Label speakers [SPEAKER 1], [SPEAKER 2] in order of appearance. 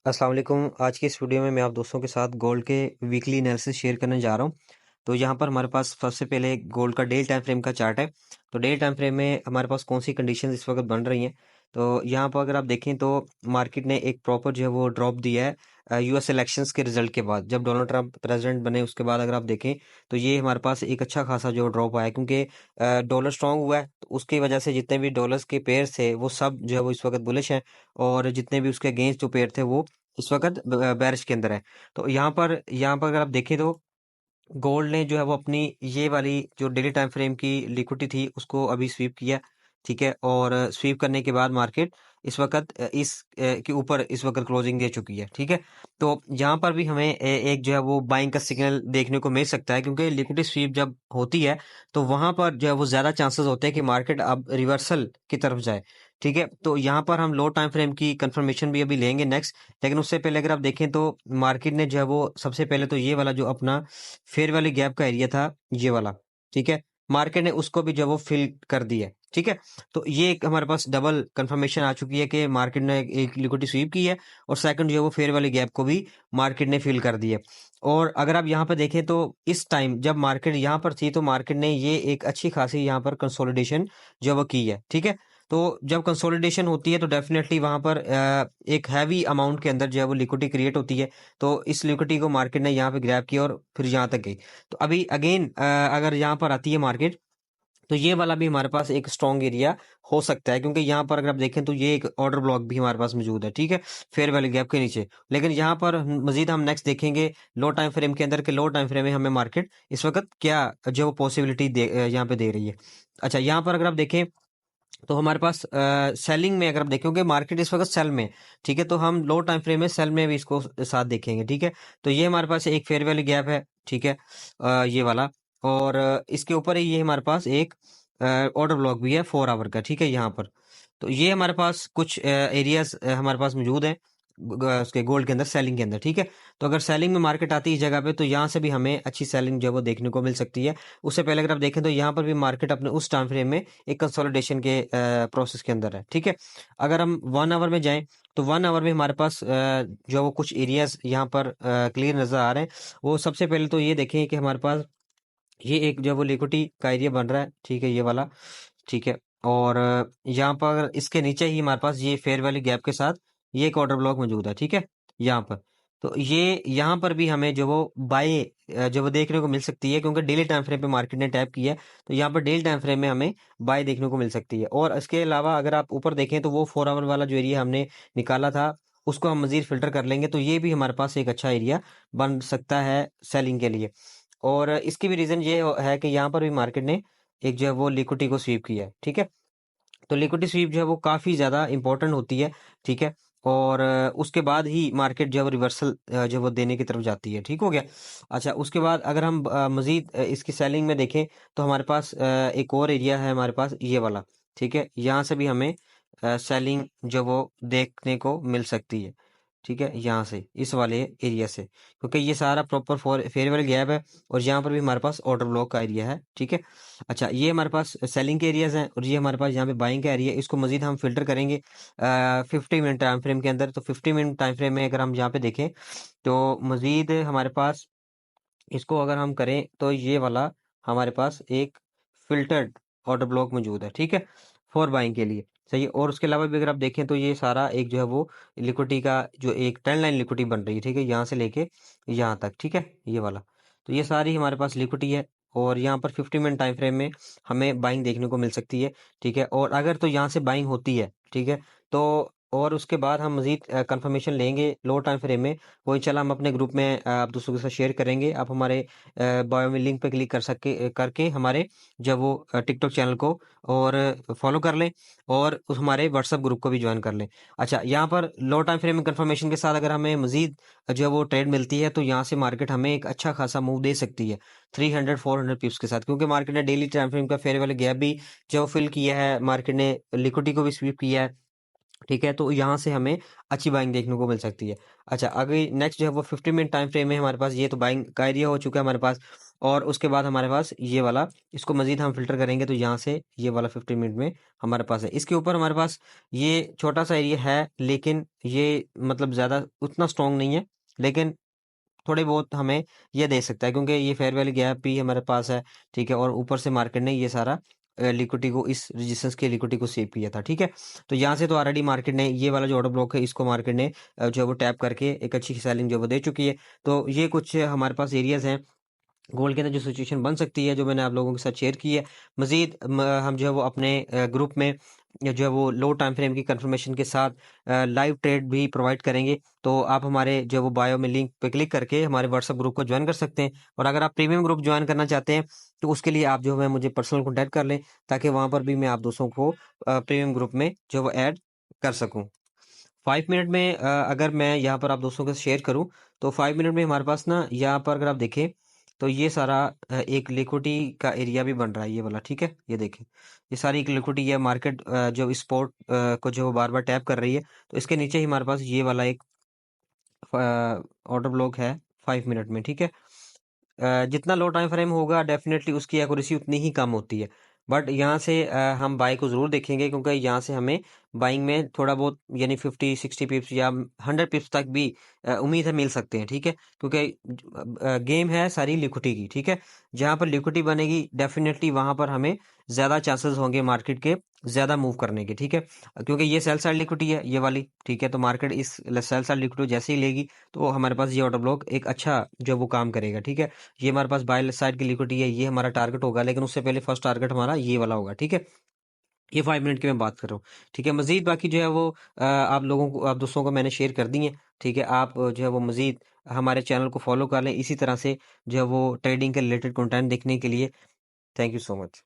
[SPEAKER 1] अस्सलाम वालेकुम। आज की इस वीडियो में मैं आप दोस्तों के साथ गोल्ड के वीकली एनालिसिस शेयर करने जा रहा हूँ। तो यहाँ पर हमारे पास सबसे पहले गोल्ड का डेली टाइम फ्रेम का चार्ट है। तो डेली टाइम फ्रेम में हमारे पास कौन सी कंडीशंस इस वक्त बन रही हैं। तो यहाँ पर अगर आप देखें तो मार्केट ने एक प्रॉपर जो है वो ड्रॉप दिया है यूएस इलेक्शंस के रिजल्ट के बाद, जब डोनाल्ड ट्रंप प्रेसिडेंट बने उसके बाद अगर आप देखें तो ये हमारे पास एक अच्छा खासा जो ड्रॉप आया है, क्योंकि डॉलर स्ट्रांग हुआ है तो उसकी वजह से जितने भी डॉलर्स के पेयर थे वो सब जो है वो इस वक्त बुलिश हैं, और जितने भी उसके अगेंस्ट जो पेयर थे वो इस वक्त बेरिश के अंदर है। तो यहाँ पर अगर आप देखें तो गोल्ड ने जो है वो अपनी ये वाली जो डेली टाइम फ्रेम की लिक्विडिटी थी उसको अभी स्वीप किया। ठीक है, और स्वीप करने के बाद मार्केट इस वक्त के ऊपर इस वक्त क्लोजिंग दे चुकी है। ठीक है, तो यहाँ पर भी हमें एक जो है वो बाइंग का सिग्नल देखने को मिल सकता है, क्योंकि लिक्विडिटी स्वीप जब होती है तो वहां पर जो है वो ज्यादा चांसेस होते हैं कि मार्केट अब रिवर्सल की तरफ जाए। ठीक है, तो यहाँ पर हम लो टाइम फ्रेम की कंफर्मेशन भी अभी लेंगे नेक्स्ट। लेकिन उससे पहले अगर आप देखें तो मार्केट ने जो है वो सबसे पहले तो ये वाला जो अपना फेयर वैली गैप का एरिया था ये वाला, ठीक है, मार्केट ने उसको भी जो है वो फिल कर दिया है। ठीक है, तो ये एक हमारे पास डबल कंफर्मेशन आ चुकी है कि मार्केट ने एक लिक्विडिटी स्वीप की है, और सेकंड जो है वो फेयर वैली गैप को भी मार्केट ने फिल कर दिया है। और अगर आप यहाँ पर देखें तो इस टाइम जब मार्केट यहाँ पर थी तो मार्केट ने ये एक अच्छी खासी यहाँ पर कंसोलिडेशन जो है वो की है। ठीक है, तो जब कंसोलिडेशन होती है तो डेफिनेटली वहां पर एक हैवी अमाउंट के अंदर जो है वो लिक्विडिटी क्रिएट होती है। तो इस लिक्विडिटी को मार्केट ने यहाँ पे ग्रैब किया और फिर यहाँ तक गई। तो अभी अगेन अगर यहाँ पर आती है मार्केट तो ये वाला भी हमारे पास एक स्ट्रॉन्ग एरिया हो सकता है, क्योंकि यहाँ पर अगर आप देखें तो ये एक ऑर्डर ब्लॉक भी हमारे पास मौजूद है। ठीक है, फेयर वैल्यू गैप के नीचे। लेकिन यहाँ पर मजीद हम नेक्स्ट देखेंगे लो टाइम फ्रेम के अंदर के लो टाइम फ्रेम में हमें मार्केट इस वक्त क्या जो पॉसिबिलिटी यहाँ पे दे रही है। अच्छा, यहाँ पर अगर आप देखें तो हमारे पास सेलिंग में अगर आप देखोगे मार्केट इस वक्त सेल में। ठीक है, तो हम लो टाइम फ्रेम में सेल में भी इसको साथ देखेंगे। ठीक है, तो ये हमारे पास एक फेयर वैल्यू गैप है। ठीक है, ये वाला, और इसके ऊपर ही ये हमारे पास एक ऑर्डर ब्लॉक भी है 4 आवर का। ठीक है, यहाँ पर तो ये हमारे पास कुछ एरियाज हमारे पास मौजूद हैं उसके गोल्ड के अंदर सेलिंग के अंदर। ठीक है, तो अगर सेलिंग में मार्केट आती है इस जगह पे तो यहाँ से भी हमें अच्छी सेलिंग जो है वो देखने को मिल सकती है। उससे पहले अगर आप देखें तो यहाँ पर भी मार्केट अपने उस टाइम फ्रेम में एक कंसोलिडेशन के प्रोसेस के अंदर है। ठीक है, अगर हम 1 आवर में जाएं तो 1 आवर में हमारे पास जो है वो कुछ एरियाज यहाँ पर क्लियर नजर आ रहे हैं। वो सबसे पहले तो ये देखें कि हमारे पास ये एक जो है वो लिक्विडिटी का एरिया बन रहा है। ठीक है, ये वाला। ठीक है, और यहाँ पर इसके नीचे ही हमारे पास ये फेयर वैल्यू गैप के साथ ये एक ऑर्डर ब्लॉक मौजूद है। ठीक है, यहाँ पर तो ये यहाँ पर भी हमें जो वो बाय जो वो देखने को मिल सकती है, क्योंकि डेली टाइम फ्रेम पे मार्केट ने टैप किया है। तो यहाँ पर डेली टाइम फ्रेम में हमें बाय देखने को मिल सकती है। और इसके अलावा अगर आप ऊपर देखें तो वो 4 आवर वाला जो एरिया हमने निकाला था उसको हम मजीद फिल्टर कर लेंगे तो ये भी हमारे पास एक अच्छा एरिया बन सकता है सेलिंग के लिए। और इसकी भी रीजन ये है कि यहाँ पर भी मार्केट ने एक जो है वो लिक्विडिटी को स्वीप किया है। ठीक है, तो लिक्विडिटी स्वीप जो है वो काफी ज्यादा इंपॉर्टेंट होती है। ठीक है, और उसके बाद ही मार्केट जो है वो रिवर्सल जो है वो देने की तरफ जाती है। ठीक हो गया। अच्छा, उसके बाद अगर हम मजीद इसकी सेलिंग में देखें तो हमारे पास एक और एरिया है हमारे पास ये वाला। ठीक है, यहाँ से भी हमें सेलिंग जो वो देखने को मिल सकती है। ठीक है, यहाँ से इस वाले एरिया से, क्योंकि ये सारा प्रॉपर फेयर वैल्यू गैप है, और यहाँ पर भी हमारे पास ऑर्डर ब्लॉक का एरिया है। ठीक है, अच्छा, ये हमारे पास सेलिंग के एरियाज हैं, और ये हमारे पास यहाँ पे बाइंग का एरिया है। इसको मजीद हम फिल्टर करेंगे 50 मिनट टाइम फ्रेम के अंदर। तो 50 मिनट टाइम फ्रेम में अगर हम यहाँ पे देखें तो मजीद हमारे पास इसको अगर हम करें तो ये वाला हमारे पास एक फिल्टर्ड ऑर्डर ब्लॉक मौजूद है। ठीक है, फॉर बाइंग के लिए सही है। और उसके अलावा भी अगर आप देखें तो ये सारा एक जो है वो लिक्विडिटी का जो एक ट्रेंड लाइन लिक्विडिटी बन रही है। ठीक है, यहाँ से लेके यहाँ तक। ठीक है, ये वाला, तो ये सारी हमारे पास लिक्विडिटी है, और यहाँ पर 50 मिनट टाइम फ्रेम में हमें बाइंग देखने को मिल सकती है। ठीक है, और अगर तो यहाँ से बाइंग होती है, ठीक है, तो और उसके बाद हम मजीद कंफर्मेशन लेंगे लो टाइम फ्रेम में। वो इंशाल्लाह हम अपने ग्रुप में आप दूसरों के साथ शेयर करेंगे। आप हमारे बायो में लिंक पे क्लिक कर सके करके हमारे जब वो टिकटॉक चैनल को और फॉलो कर लें, और उस हमारे व्हाट्सएप ग्रुप को भी ज्वाइन कर लें। अच्छा, यहाँ पर लो टाइम फ्रेम कंफर्मेशन के साथ अगर हमें मजीद जो है वो ट्रेड मिलती है तो यहाँ से मार्केट हमें एक अच्छा खासा मूव दे सकती है 300-400 पिप्स के साथ, क्योंकि मार्केट ने डेली टाइम फ्रेम का फेयर वाले गैप भी जो फिल किया है, मार्केट ने लिक्विडिटी को भी स्वीप किया है। ठीक है, तो यहाँ से हमें अच्छी बाइंग देखने को मिल सकती है। अच्छा, अगर नेक्स्ट जो है वो 50 मिनट टाइम फ्रेम में हमारे पास ये तो बाइंग का एरिया हो चुका है हमारे पास। और उसके बाद हमारे पास ये वाला, इसको मजीद हम फिल्टर करेंगे तो यहाँ से ये वाला 15 मिनट में हमारे पास है। इसके ऊपर हमारे पास ये छोटा सा एरिया है, लेकिन ये मतलब ज़्यादा उतना स्ट्रॉन्ग नहीं है, लेकिन थोड़े बहुत हमें ये दे सकता है, क्योंकि ये फेयर वैल्यू गैप भी हमारे पास है, ठीक है। और ऊपर से मार्केट ने ये सारा लिक्विडिटी को, इस रेजिस्टेंस की लिक्विडिटी को सेव किया था, ठीक है। तो यहाँ से तो ऑलरेडी मार्केट ने ये वाला जो ऑर्डर ब्लॉक है, इसको मार्केट ने जो है वो टैप करके एक अच्छी सेलिंग जो है वो दे चुकी है। तो ये कुछ हमारे पास एरियाज हैं गोल्ड के अंदर जो सिचुएशन बन सकती है, जो मैंने आप लोगों के साथ शेयर की है। मजीद हम जो है वो अपने ग्रुप में जो है वो लो टाइम फ्रेम की कंफर्मेशन के साथ लाइव ट्रेड भी प्रोवाइड करेंगे। तो आप हमारे जो है वो बायो में लिंक पे क्लिक करके हमारे व्हाट्सएप ग्रुप को ज्वाइन कर सकते हैं। और अगर आप प्रीमियम ग्रुप ज्वाइन करना चाहते हैं तो उसके लिए आप जो है मुझे पर्सनल कॉन्टैक्ट कर लें, ताकि वहाँ पर भी मैं आप दोस्तों को प्रीमियम ग्रुप में जो है वो ऐड कर सकूँ। 5 मिनट में अगर मैं यहाँ पर आप दोस्तों के साथ शेयर करूँ, तो 5 मिनट में हमारे पास ना यहाँ पर अगर आप देखें तो ये सारा एक लिक्विडिटी का एरिया भी बन रहा है, ये वाला, ठीक है। ये देखें, ये सारी एक लिक्विडिटी है। मार्केट जो स्पॉट को जो बार बार टैप कर रही है, तो इसके नीचे ही हमारे पास ये वाला एक ऑर्डर ब्लॉक है 5 मिनट में, ठीक है। जितना लो टाइम फ्रेम होगा डेफिनेटली उसकी एक्यूरेसी उतनी ही कम होती है। बट यहाँ से हम बाई को ज़रूर देखेंगे, क्योंकि यहाँ से हमें बाइंग में थोड़ा बहुत यानी 50-60 पिप्स या 100 पिप्स तक भी उम्मीद है मिल सकते हैं, ठीक है। क्योंकि गेम है सारी लिक्विडिटी की, ठीक है। जहाँ पर लिक्विडिटी बनेगी डेफिनेटली वहाँ पर हमें ज़्यादा चांसेस होंगे मार्केट के ज़्यादा मूव करने के, ठीक है। क्योंकि ये सेल साइड लिक्विडिटी है ये वाली, ठीक है। तो मार्केट इस सेल साइड लिक्विडिटी जैसे ही लेगी तो हमारे पास ये ऑर्डर ब्लॉक एक अच्छा जो वो काम करेगा, ठीक है। ये हमारे पास बाय साइड की लिक्विडिटी है, ये हमारा टारगेट होगा, लेकिन उससे पहले फर्स्ट टारगेट हमारा ये वाला होगा, ठीक है। ये 5 मिनट की मैं बात कर रहा हूँ, ठीक है। मजीद बाकी जो है वो आप लोगों को, आप दोस्तों को मैंने शेयर कर दी है, ठीक है। आप जो है वो मजीद हमारे चैनल को फॉलो कर लें इसी तरह से जो है वो ट्रेडिंग के रिलेटेड कंटेंट देखने के लिए। Thank you so much.